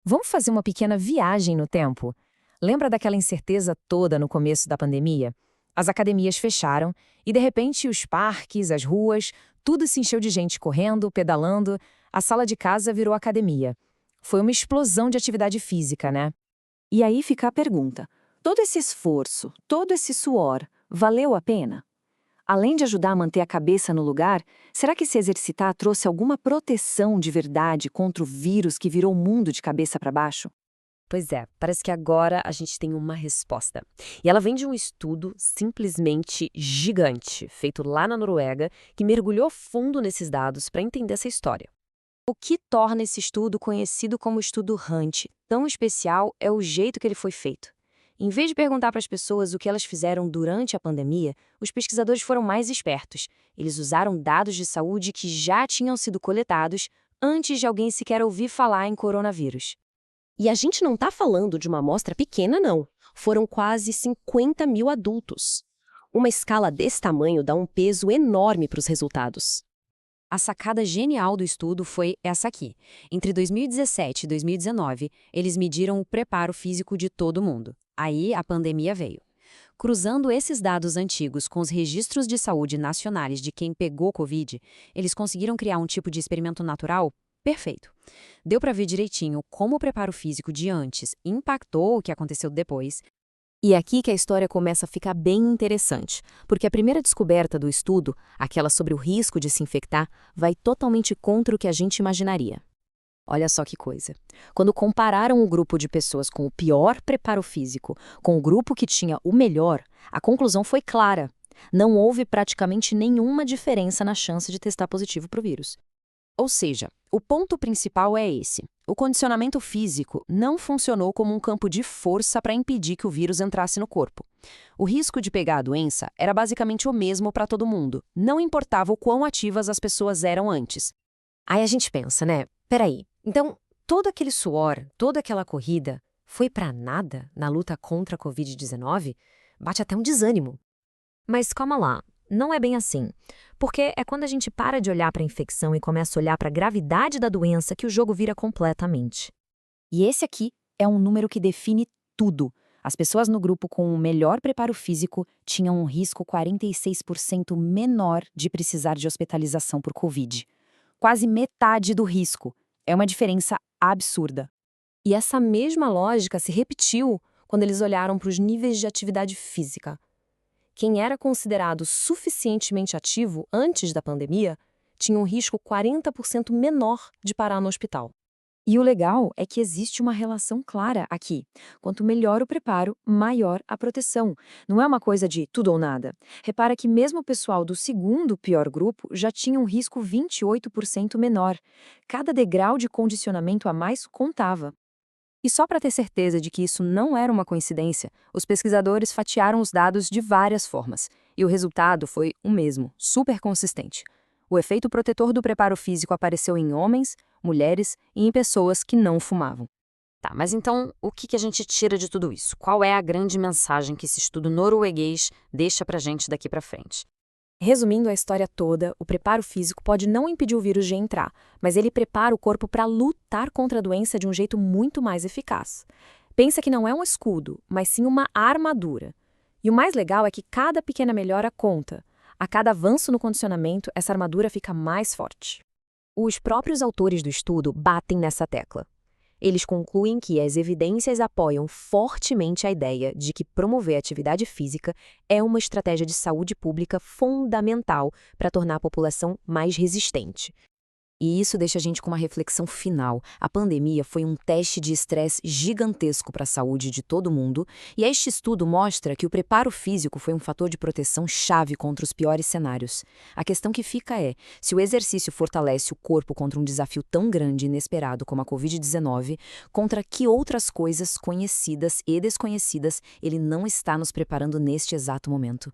Vamos fazer uma pequena viagem no tempo? Lembra daquela incerteza toda no começo da pandemia? As academias fecharam e, de repente, os parques, as ruas, tudo se encheu de gente correndo, pedalando. A sala de casa virou academia. Foi uma explosão de atividade física, né? E aí fica a pergunta: todo esse esforço, todo esse suor, valeu a pena? Além de ajudar a manter a cabeça no lugar, será que se exercitar trouxe alguma proteção de verdade contra o vírus que virou o mundo de cabeça para baixo? Pois é, parece que agora a gente tem uma resposta. E ela vem de um estudo simplesmente gigante, feito lá na Noruega, que mergulhou fundo nesses dados para entender essa história. O que torna esse estudo conhecido como estudo Hunt tão especial é o jeito que ele foi feito. Em vez de perguntar para as pessoas o que elas fizeram durante a pandemia, os pesquisadores foram mais espertos. Eles usaram dados de saúde que já tinham sido coletados antes de alguém sequer ouvir falar em coronavírus. E a gente não está falando de uma amostra pequena, não. Foram quase 50 mil adultos. Uma escala desse tamanho dá um peso enorme para os resultados. A sacada genial do estudo foi essa aqui. Entre 2017 e 2019, eles mediram o preparo físico de todo mundo. Aí a pandemia veio. Cruzando esses dados antigos com os registros de saúde nacionais de quem pegou Covid, eles conseguiram criar um tipo de experimento natural perfeito. Deu para ver direitinho como o preparo físico de antes impactou o que aconteceu depois. E é aqui que a história começa a ficar bem interessante, porque a primeira descoberta do estudo, aquela sobre o risco de se infectar, vai totalmente contra o que a gente imaginaria. Olha só que coisa. Quando compararam o grupo de pessoas com o pior preparo físico com o grupo que tinha o melhor, a conclusão foi clara. Não houve praticamente nenhuma diferença na chance de testar positivo para o vírus. Ou seja, o ponto principal é esse. O condicionamento físico não funcionou como um campo de força para impedir que o vírus entrasse no corpo. O risco de pegar a doença era basicamente o mesmo para todo mundo, não importava o quão ativas as pessoas eram antes. Aí a gente pensa, né? Peraí, então todo aquele suor, toda aquela corrida, foi para nada na luta contra a Covid-19? Bate até um desânimo. Mas calma lá. Não é bem assim, porque é quando a gente para de olhar para a infecção e começa a olhar para a gravidade da doença que o jogo vira completamente. E esse aqui é um número que define tudo. As pessoas no grupo com o melhor preparo físico tinham um risco 46% menor de precisar de hospitalização por Covid. Quase metade do risco. É uma diferença absurda. E essa mesma lógica se repetiu quando eles olharam para os níveis de atividade física. Quem era considerado suficientemente ativo antes da pandemia tinha um risco 40% menor de parar no hospital. E o legal é que existe uma relação clara aqui. Quanto melhor o preparo, maior a proteção. Não é uma coisa de tudo ou nada. Repara que mesmo o pessoal do segundo pior grupo já tinha um risco 28% menor. Cada degrau de condicionamento a mais contava. E só para ter certeza de que isso não era uma coincidência, os pesquisadores fatiaram os dados de várias formas. E o resultado foi o mesmo, super consistente. O efeito protetor do preparo físico apareceu em homens, mulheres e em pessoas que não fumavam. Tá, mas então o que a gente tira de tudo isso? Qual é a grande mensagem que esse estudo norueguês deixa pra gente daqui pra frente? Resumindo a história toda, o preparo físico pode não impedir o vírus de entrar, mas ele prepara o corpo para lutar contra a doença de um jeito muito mais eficaz. Pensa que não é um escudo, mas sim uma armadura. E o mais legal é que cada pequena melhora conta. A cada avanço no condicionamento, essa armadura fica mais forte. Os próprios autores do estudo batem nessa tecla. Eles concluem que as evidências apoiam fortemente a ideia de que promover atividade física é uma estratégia de saúde pública fundamental para tornar a população mais resistente. E isso deixa a gente com uma reflexão final. A pandemia foi um teste de estresse gigantesco para a saúde de todo mundo, e este estudo mostra que o preparo físico foi um fator de proteção chave contra os piores cenários. A questão que fica é, se o exercício fortalece o corpo contra um desafio tão grande e inesperado como a Covid-19, contra que outras coisas conhecidas e desconhecidas ele não está nos preparando neste exato momento?